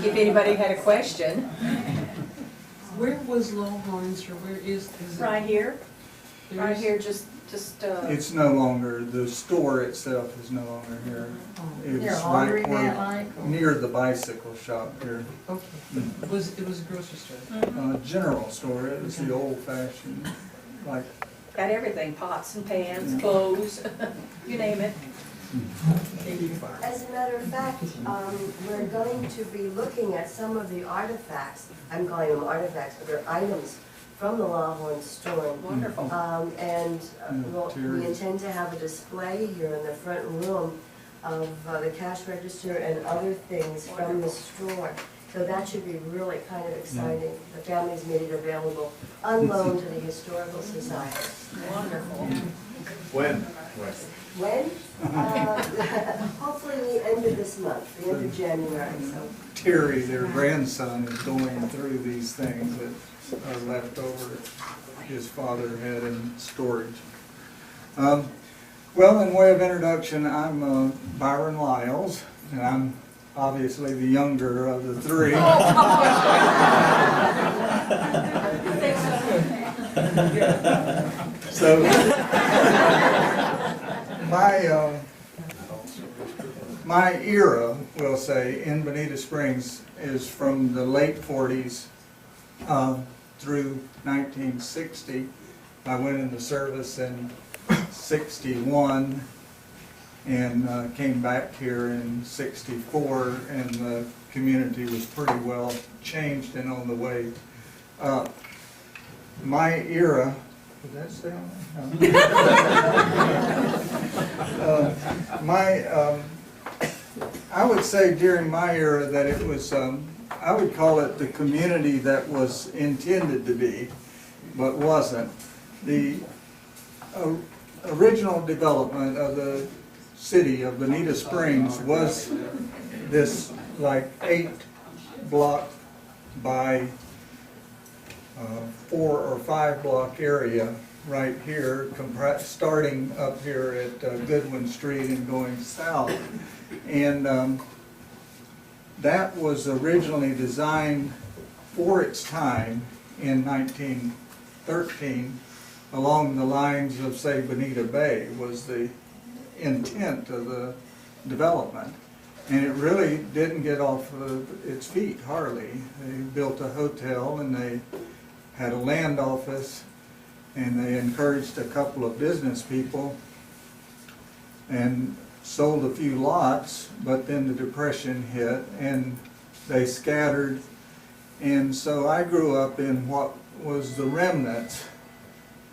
if anybody had a question. Where was Longhorns, or where is it? Right here, There right is- here, just, It's no longer, the store itself is no longer here. Near It's Laundry right Mat, where, like? or- near the bicycle shop here. Okay, it was a grocery store. General store, it was the old fashioned, like, got everything, pots and pans, Yeah. clothes, you name it. As a matter of fact, we're going to be looking at some of the artifacts, I'm calling them artifacts, but they're items from the Longhorn store. Wonderful. We intend to have a display here in the front room of the cash register and other things from the store. So that should be really kind of exciting. The family's made it available on loan to the Historical Society. Wonderful. When? When? Hopefully the end of this month, the end of January, so. Terry, their grandson, is going through these things that are left over that his father had in storage. Well, in way of introduction, I'm Byron Liles, and I'm obviously the younger of the three. So, my era, we'll say, in Bonita Springs is from the late 40s through 1960. I went into service in 61 and came back here in 64, and the community was pretty well changed and on the way up. My era, did that stay on there? I would say during my era that it was, I would call it the community that was intended to be, but wasn't. The original development of the city of Bonita Springs was this like 8-block by 4 or 5 block area right here, starting up here at Goodwin Street and going south. And that was originally designed for its time in 1913 along the lines of, say, Bonita Bay was the intent of the development. And it really didn't get off of its feet, hardly. They built a hotel and they had a land office and they encouraged a couple of business people and sold a few lots, but then the Depression hit and they scattered. And so I grew up in what was the remnants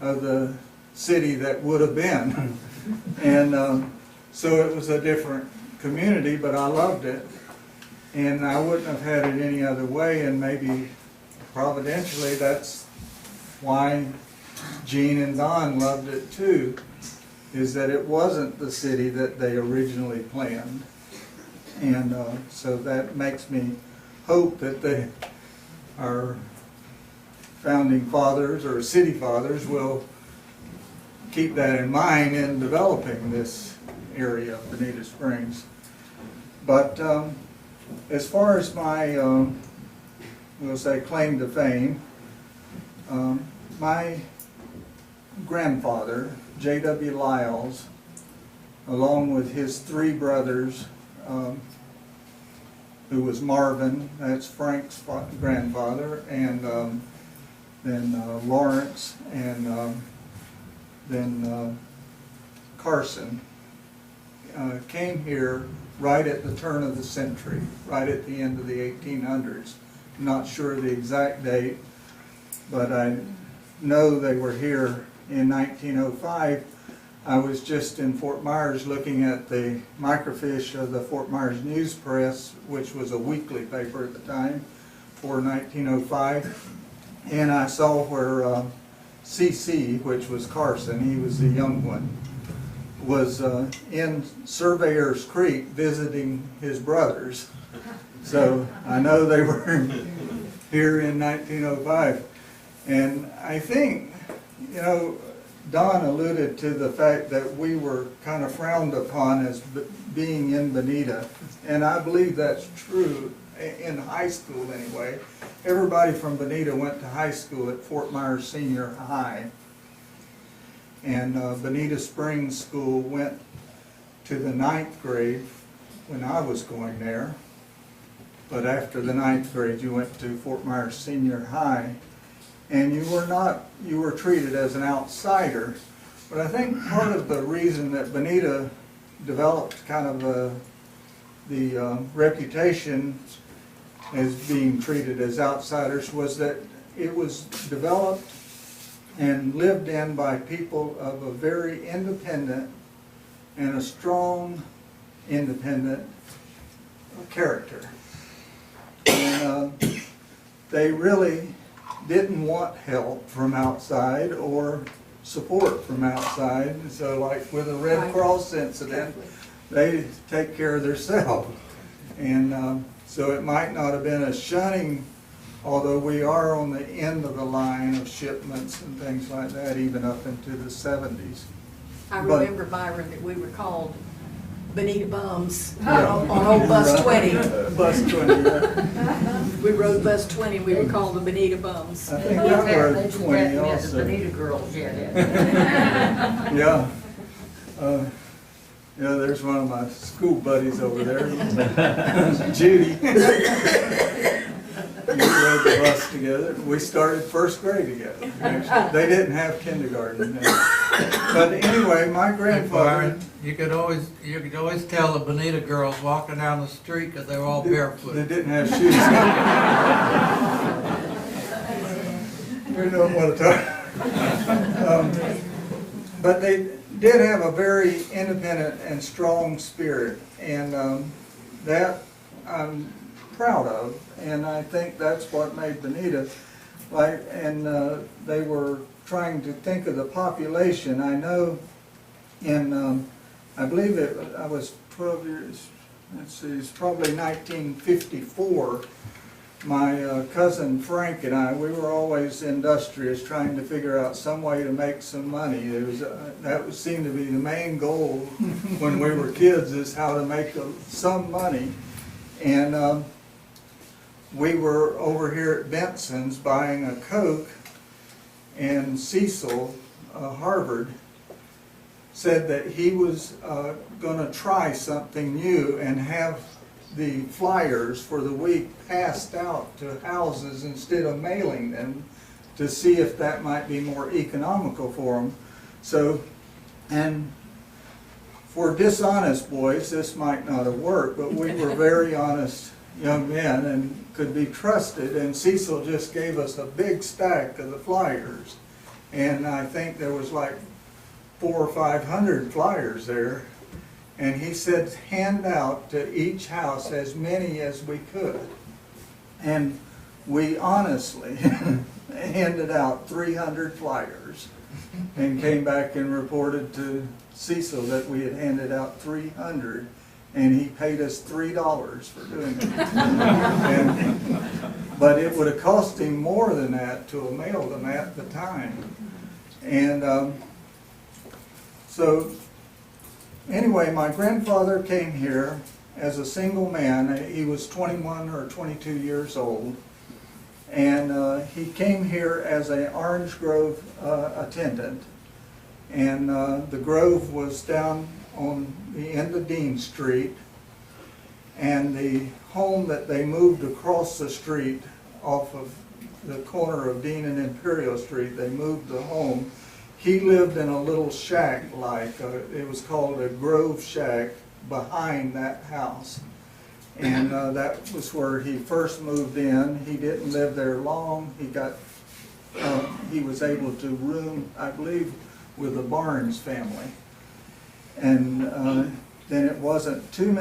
of the city that would have been. And so it was a different community, but I loved it. And I wouldn't have had it any other way, and maybe providentially that's why Gene and Don loved it too, is that it wasn't the city that they originally planned. And so that makes me hope that our founding fathers or city fathers will keep that in mind in developing this area of Bonita Springs. But as far as my, we'll say, claim to fame, my grandfather, J.W. Liles, along with his 3 brothers, who was Marvin, that's Frank's grandfather, and then Lawrence, and then Carson, came here right at the turn of the century, right at the end of the 1800s. I'm not sure the exact date, but I know they were here in 1905. I was just in Fort Myers looking at the microfiche of the Fort Myers News Press, which was a weekly paper at the time, for 1905. And I saw where C.C., which was Carson, he was the young one, was in Surveyor's Creek visiting his brothers. So I know they were here in 1905. And I think, you know, Don alluded to the fact that we were kind of frowned upon as being in Bonita, and I believe that's true in high school anyway. Everybody from Bonita went to high school at Fort Myers Senior High. And Bonita Springs School went to the 9th grade when I was going there. But after the 9th grade, you went to Fort Myers Senior High. And you were treated as an outsider. But I think part of the reason that Bonita developed kind of the reputation as being treated as outsiders was that it was developed and lived in by people of a very independent and a strong independent character. And they really didn't want help from outside or support from outside. So like with the Red Cross incident, they take care of themselves. And so it might not have been a shunning, although we are on the end of the line of shipments and things like that, even up into the 70s. I remember, Byron, that we were called Bonita Bums Yeah. on old Bus 20. Bus 20, yeah. We rode Bus 20, we were called the Bonita Bums. I think that were 20 The also. Bonita girls, yeah. Yeah. Yeah, there's one of my school buddies over there, Judy. We rode the bus together. We started first grade together. Actually, they didn't have kindergarten then. But anyway, my grandfather. Byron, you could always tell the Bonita girls walking down the street because they were all They barefoot. didn't have shoes. We don't want to talk. But they did have a very independent and strong spirit, and that I'm proud of, and I think that's what made Bonita like. And they were trying to think of the population. I know in I believe I was 12 years. Let's see, it's probably 1954. My cousin Frank and I, we were always industrious, trying to figure out some way to make some money. It was that seemed to be the main goal when we were kids, is how to make some money. And we were over here at Benson's buying a Coke, and Cecil, Harvard, said that he was going to try something new and have the flyers for the week passed out to houses instead of mailing them, to see if that might be more economical for them. So, and for dishonest boys, this might not have worked, but we were very honest young men and could be trusted, and Cecil just gave us a big stack of the flyers, and I think there was like 400 or 500 flyers there. And he said, hand out to each house as many as we could. And we honestly handed out 300 flyers and came back and reported to Cecil that we had handed out 300, and he paid us $3 for doing it. But it would have cost him more than that to have mailed them at the time. And so anyway, my grandfather came here as a single man. He was 21 or 22 years old. And he came here as an Orange Grove attendant. And the Grove was down on the end of Dean Street. And the home that they moved across the street off of the corner of Dean and Imperial Street, they moved the home. He lived in a little shack, it was called a Grove Shack, behind that house. And that was where he first moved in. He didn't live there long. He was able to room, I believe, with the Barnes family. And then it wasn't too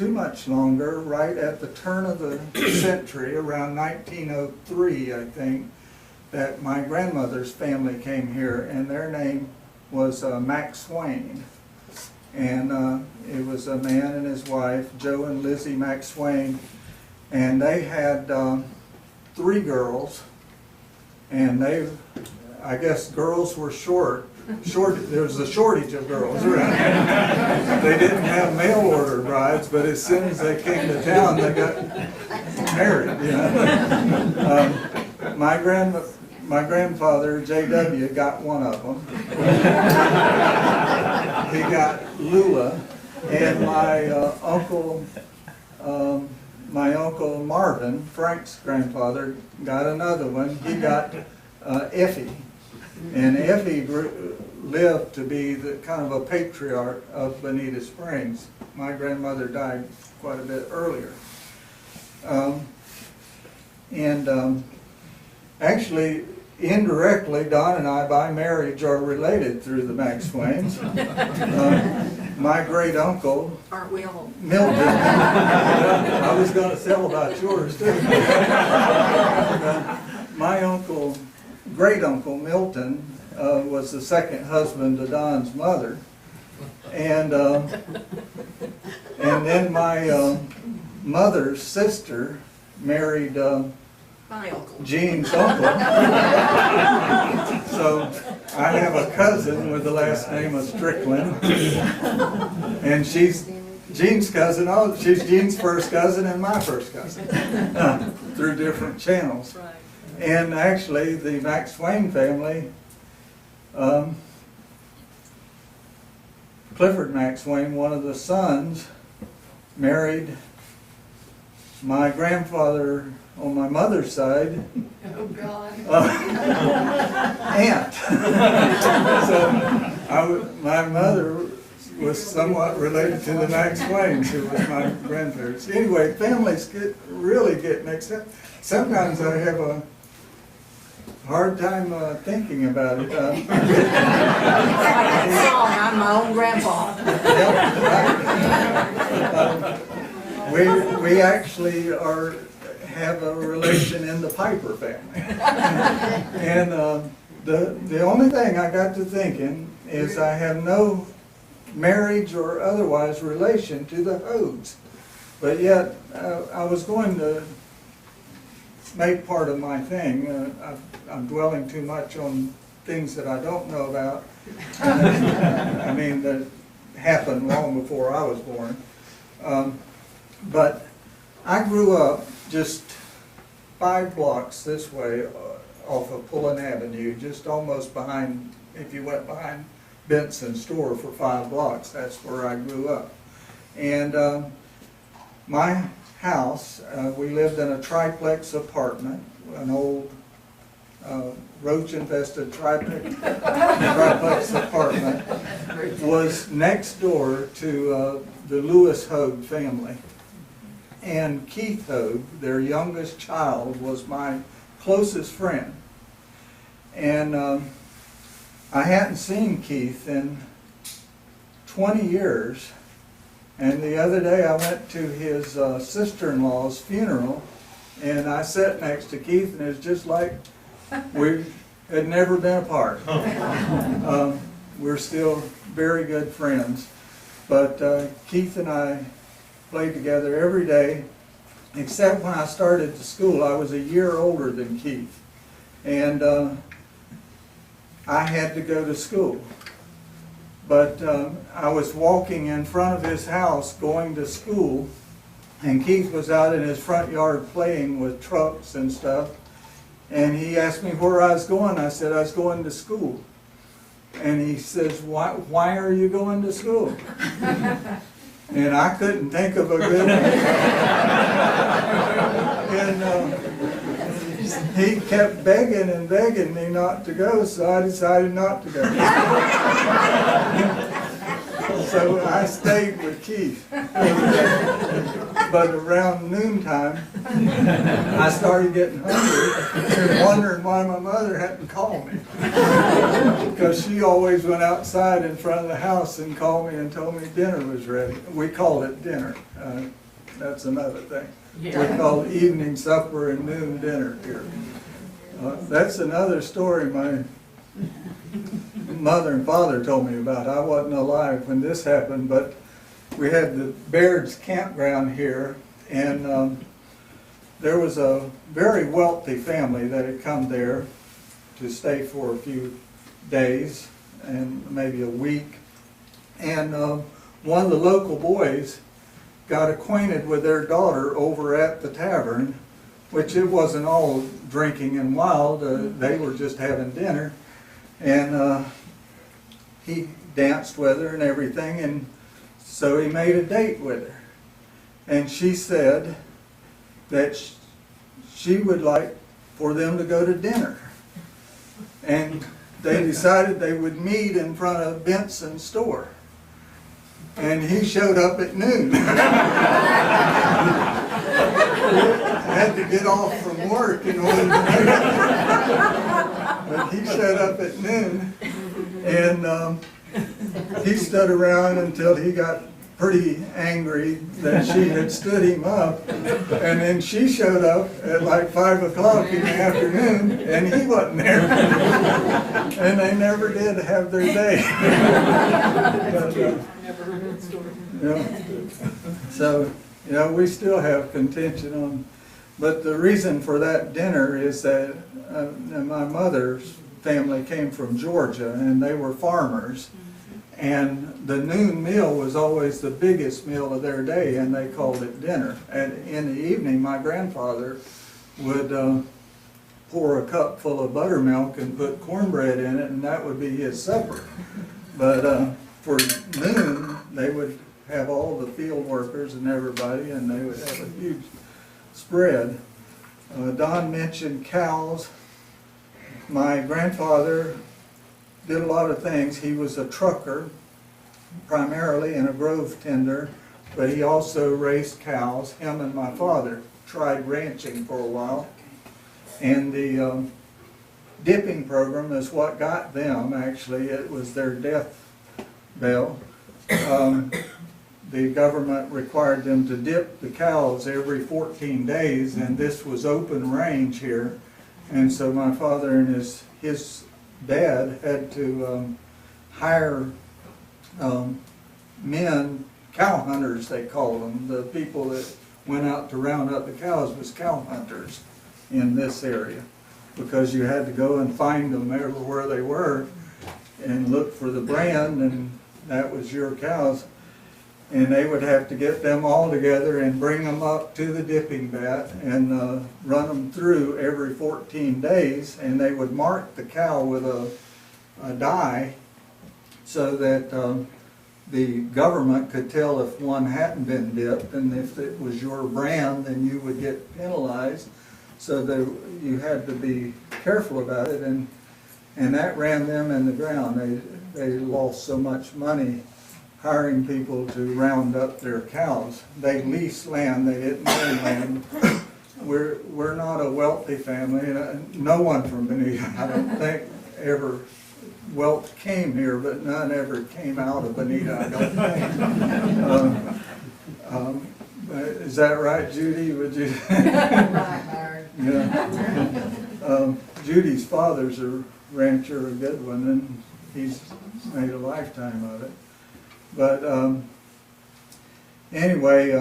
much longer, right at the turn of the century, around 1903, I think, that my grandmother's family came here, and their name was Mac Swain. And it was a man and his wife, Joe and Lizzie Mac Swain, and they had 3 girls, and I guess girls were short there was a shortage of girls around. They didn't have mail order brides, but as soon as they came to town, they got married. You know? My grandfather, J.W., got one of them. He got Lula, and my uncle Marvin, Frank's grandfather, got another one. He got Effie, and Effie lived to be the kind of a patriarch of Bonita Springs. My grandmother died quite a bit earlier. Actually, indirectly, Don and I, by marriage, are related through the McSwains. My great uncle, Aren't we all? Milton. I was going to tell about yours too. My great uncle Milton, was the second husband to Don's mother, and then my mother's sister married My uncle. Gene's uncle. So I have a cousin with the last name of Strickland, and she's Gene's cousin. Oh, she's Gene's first cousin and my first cousin through different channels. Right. And actually, the McSwain family, Clifford McSwain, one of the sons, married my grandfather on my mother's side, Oh, God. aunt. So my mother was somewhat related to the McSwains, who was my grandparents. Anyway, families really get mixed up. Sometimes I have a hard time thinking about it. Like that song, I'm my own grandpa. We actually have a relation in the Piper family. And the only thing I got to thinking is I have no marriage or otherwise relation to the Hogues. But yet I was going to make part of my thing. I'm dwelling too much on things that I don't know about. I mean, that happened long before I was born. But I grew up just 5 blocks this way off of Pullen Avenue, just almost behind, if you went behind Benson's store for 5 blocks, that's where I grew up. And my house, we lived in a triplex apartment, an old roach-infested triplex apartment, was next door to the Lewis Hogue family. And Keith Hogue, their youngest child, was my closest friend. And I hadn't seen Keith in 20 years. And the other day I went to his sister-in-law's funeral, and I sat next to Keith, and it was just like we had never been apart. We're still very good friends. But Keith and I played together every day, except when I started to school. I was a year older than Keith, and I had to go to school. But I was walking in front of his house going to school, and Keith was out in his front yard playing with trucks and stuff, and he asked me where I was going. I said I was going to school. And he says, why are you going to school? And I couldn't think of a good answer. And he kept begging and begging me not to go, so I decided not to go. So I stayed with Keith. But around noontime, I started getting hungry, wondering why my mother hadn't called me. Because she always went outside in front of the house and called me and told me dinner was ready. We called it dinner. That's another thing. We call it evening supper and noon dinner here. That's another story my mother and father told me about. I wasn't alive when this happened, but we had the Baird's campground here, and there was a very wealthy family that had come there to stay for a few days. and maybe a week. And one of the local boys got acquainted with their daughter over at the tavern, which it wasn't all drinking and wild. They were just having dinner. And he danced with her and everything, and so he made a date with her. And she said that she would like for them to go to dinner. And they decided they would meet in front of Benson's store. And he showed up at noon. Had to get off from work in order to make it. But he showed up at noon, and he stood around until he got pretty angry that she had stood him up, and then she showed up at like 5 o'clock in the afternoon, and he wasn't there. And they never did have their day. So, we still have contention on, but the reason for that dinner is that my mother's family came from Georgia, and they were farmers. And the noon meal was always the biggest meal of their day, and they called it dinner. And in the evening, my grandfather would pour a cup full of buttermilk and put cornbread in it, and that would be his supper. But for noon, they would have all the field workers and everybody, and they would have a huge spread. Don mentioned cows. My grandfather did a lot of things. He was a trucker, primarily, and a grove tender, but he also raised cows. Him and my father tried ranching for a while. And the dipping program is what got them, actually. It was their death bell. The government required them to dip the cows every 14 days, and this was open range here. And so my father and his dad had to hire men, cow hunters they called them. The people that went out to round up the cows was cow hunters in this area, because you had to go and find them everywhere they were and look for the brand, and that was your cows. And they would have to get them all together and bring them up to the dipping vat and run them through every 14 days, and they would mark the cow with a die so that the government could tell if one hadn't been dipped, and if it was your brand, then you would get penalized. So you had to be careful about it, and that ran them in the ground. They lost so much money hiring people to round up their cows. They leased land, they didn't own land. We're not a wealthy family. No one from Bonita, I don't think, ever wealth came here, but none ever came out of Bonita, I don't think. Is that right, Judy? Would you? Yeah. Judy's father's a rancher, a good one, and he's made a lifetime of it. But anyway,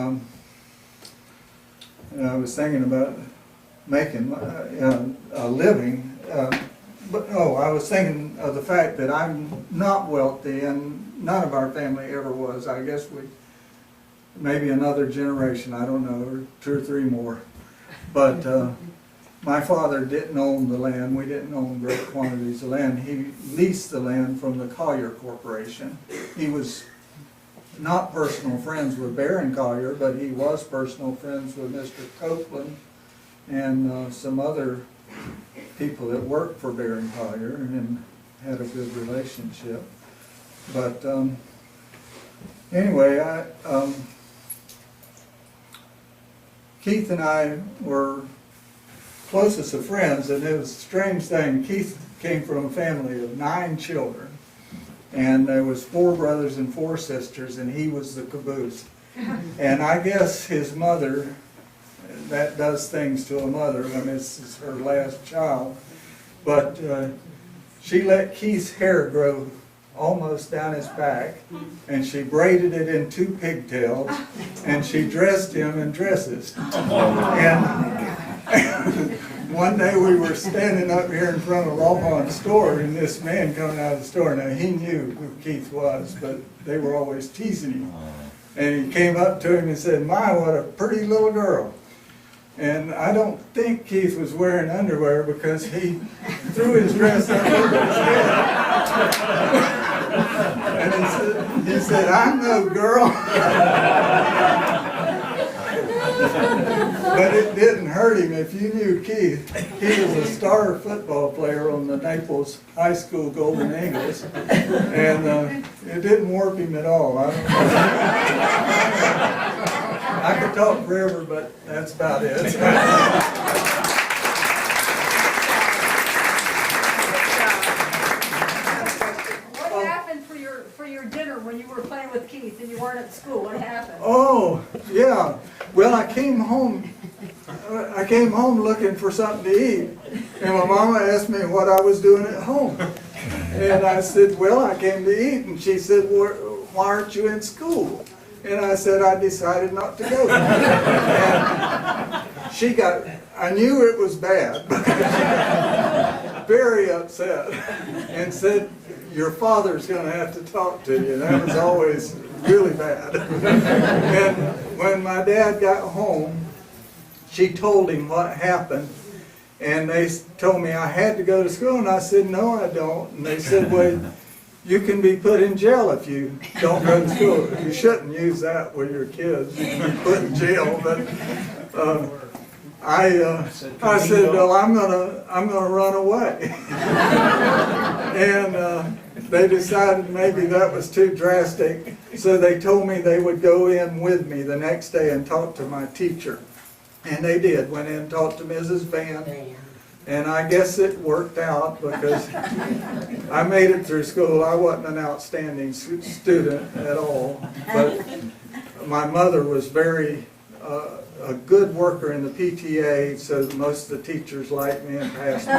I was thinking about making a living. I was thinking of the fact that I'm not wealthy, and none of our family ever was. I guess maybe another generation, I don't know, or 2 or 3 more. But my father didn't own the land. We didn't own great quantities of land. He leased the land from the Collier Corporation. He was not personal friends with Baron Collier, but he was personal friends with Mr. Copeland and some other people that worked for Baron Collier, and had a good relationship. But anyway, Keith and I were closest of friends, and it was a strange thing. Keith came from a family of 9 children. And there was 4 brothers and 4 sisters, and he was the caboose. And I guess his mother, that does things to a mother when this is her last child. But she let Keith's hair grow almost down his back, and she braided it in 2 pigtails, and she dressed him in dresses. And one day we were standing up here in front of Longhorn's store, and this man coming out of the store. Now, he knew who Keith was, but they were always teasing him. And he came up to him and said, "My, what a pretty little girl." And I don't think Keith was wearing underwear because he threw his dress up over his head. And he said, "I'm no girl." But it didn't hurt him. If you knew Keith, he was a star football player on the Naples High School Golden Eagles. And it didn't warp him at all. I don't know. I could talk forever, but that's about it. What happened for your dinner when you were playing with Keith and you weren't at school? What happened? Oh, yeah. Well, I came home looking for something to eat. And my mama asked me what I was doing at home. And I said, "Well, I came to eat." And she said, "Well, why aren't you in school?" And I said, "I decided not to go." And I knew it was bad, but she got very upset and said, "Your father's going to have to talk to you." And that was always really bad. And when my dad got home, she told him what happened. And they told me I had to go to school. And I said, "No, I don't." And they said, "Well, you can be put in jail if you don't go to school." You shouldn't use that with your kids. You can be put in jail. But I said, "Well, I'm gonna run away." And they decided maybe that was too drastic, so they told me they would go in with me the next day and talk to my teacher. And they did. Went in and talked to Mrs. Van. And I guess it worked out because I made it through school. I wasn't an outstanding student at all, but my mother was very a good worker in the PTA, so most of the teachers liked me and passed me.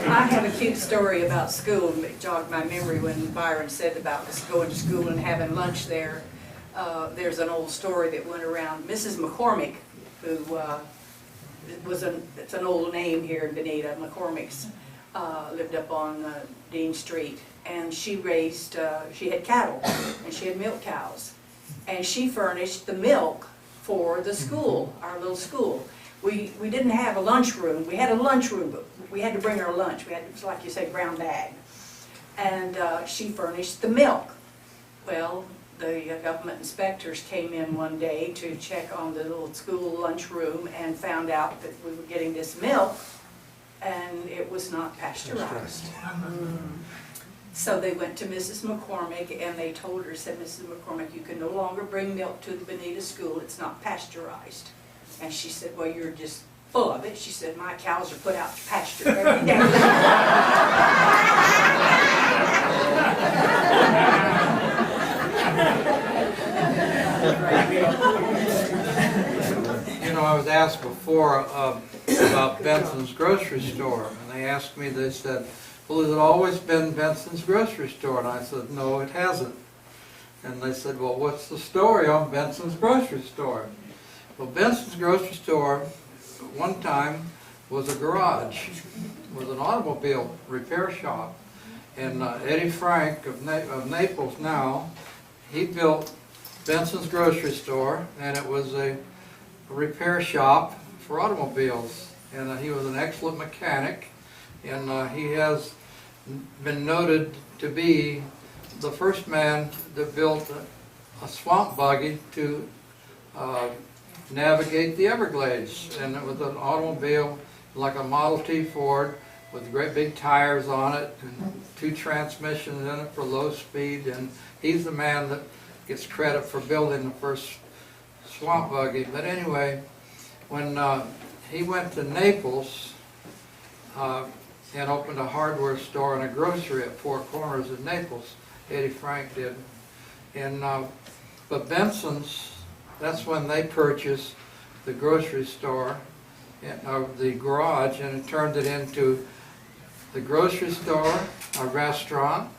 I have a cute story about school that jogged my memory when Byron said about us going to school and having lunch there. There's an old story that went around. Mrs. McCormick, who it's an old name here in Bonita, McCormick's, lived up on Dean Street, and she had cattle, and she had milk cows, and she furnished the milk for the school, our little school. We didn't have a lunchroom. We had a lunchroom, but we had to bring our lunch. We had, it was like you say, brown bag, and she furnished the milk. Well, the government inspectors came in one day to check on the little school lunchroom and found out that we were getting this milk and it was not pasteurized. So they went to Mrs. McCormick and they told her, said, "Mrs. McCormick, you can no longer bring milk to the Bonita school, it's not pasteurized." And she said, "Well, you're just full of it." She said, "My cows are put out to pasture every day." You know, I was asked before about Benson's grocery store, and they asked me, they said, "Well, has it always been Benson's grocery store?" And I said, "No, it hasn't." And they said, "Well, what's the story on Benson's grocery store?" Well, Benson's grocery store, one time, was a garage, was an automobile repair shop. And Eddie Frank of Naples now, he built Benson's grocery store, and it was a repair shop for automobiles. And he was an excellent mechanic, and he has been noted to be the first man that built a swamp buggy to navigate the Everglades. And it was an automobile like a Model T Ford with great big tires on it and 2 transmissions in it for low speed. And he's the man that gets credit for building the first swamp buggy. But anyway, when he went to Naples and opened a hardware store and a grocery at Four Corners in Naples, Eddie Frank did. And but Benson's, that's when they purchased the grocery store, the garage, and it turned it into the grocery store, a restaurant,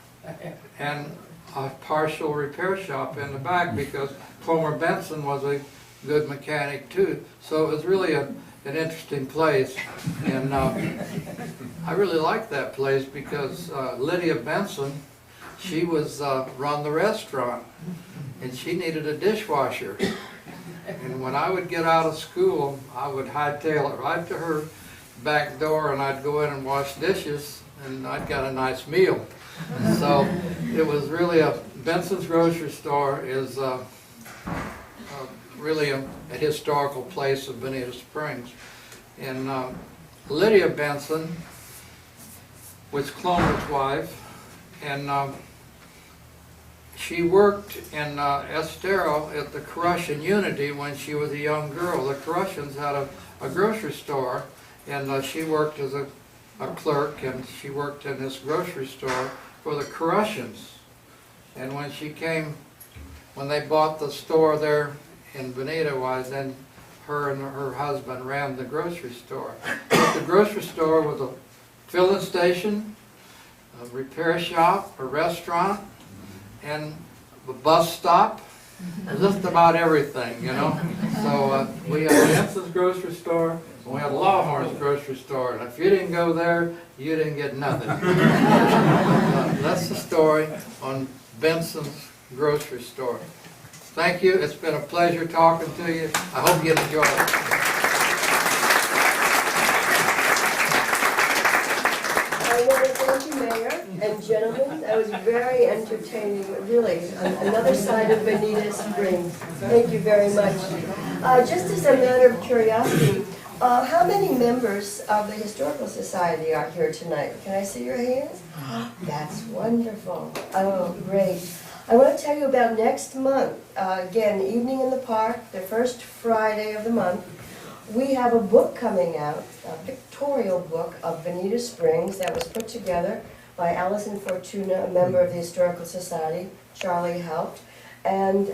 and a partial repair shop in the back, because Homer Benson was a good mechanic too. So it was really an interesting place. And I really liked that place because Lydia Benson, she was run the restaurant, and she needed a dishwasher. And when I would get out of school, I would hightail it right to her back door, and I'd go in and wash dishes, and I'd got a nice meal. So it was really Benson's Grocery Store is really a historical place of Bonita Springs. And Lydia Benson was Clomer's wife, and she worked in Estero at the Crush and Unity when she was a young girl. The Crushans had a grocery store, and she worked as a clerk, and she worked in this grocery store for the Crushans. And when they bought the store there in Bonita, then her and her husband ran the grocery store. But the grocery store was a filling station, a repair shop, a restaurant, and a bus stop, just about everything, you know. So we had Benson's Grocery Store, and we had Lawhorn's Grocery Store, and if you didn't go there, you didn't get nothing. That's the story on Benson's Grocery Store. Thank you. It's been a pleasure talking to you. I hope you enjoy it. I want to thank you, Mayor and gentlemen. That was very entertaining, really. Another side of Bonita Springs. Thank you very much. Just as a matter of curiosity, how many members of the Historical Society are here tonight? Can I see your hands? That's wonderful. Oh, great. I want to tell you about next month. Again, Evening in the Park, the first Friday of the month. We have a book coming out, a pictorial book of Bonita Springs that was put together by Allison Fortuna, a member of the Historical Society. Charlie helped. And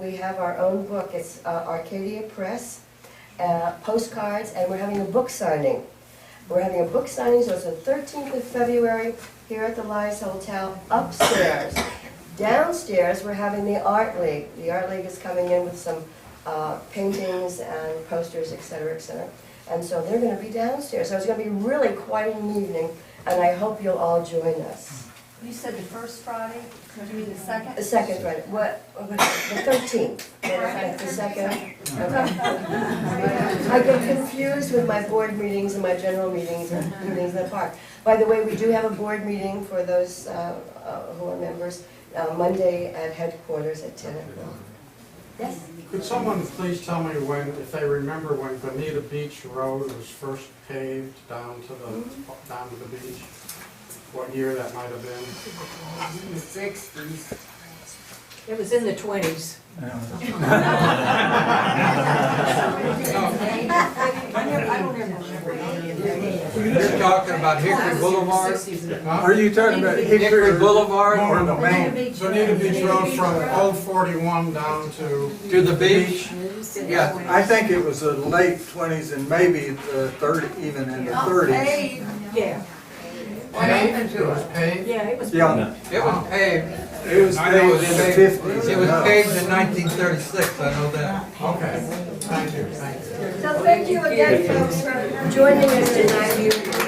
we have our own book. It's Arcadia Press, postcards, and we're having a book signing. We're having a book signing, so it's the 13th of February here at the Liles Hotel upstairs. Downstairs, we're having the Art League. The Art League is coming in with some paintings and posters, etc., etc. And so they're going to be downstairs. So it's going to be really quite an evening, and I hope you'll all join us. You said the first Friday, do you mean the second? The second Friday, the 13th. The second. Okay. I get confused with my board meetings and my general meetings and meetings in the park. By the way, we do have a board meeting for those who are members Monday at headquarters at 10 o'clock. Yes? Could someone please tell me when, if they remember when Bonita Beach Road was first paved down to the beach? What year that might have been? In the 60s. It was in the 20s. You're talking about Hickory Boulevard? Are you talking about Hickory Boulevard or the main? Bonita Beach Road from Old 41 down to to the beach? Yeah. I think it was the late 20s and maybe the 30, even in the 30s. Yeah, Paved? It was paved? yeah, it was. Yeah, It was paved. it was I know it was paved in the paved. 50s. It was and up. paved in 1936, I know that. Okay, thank you, thank you. So thank you again, folks, for joining us tonight.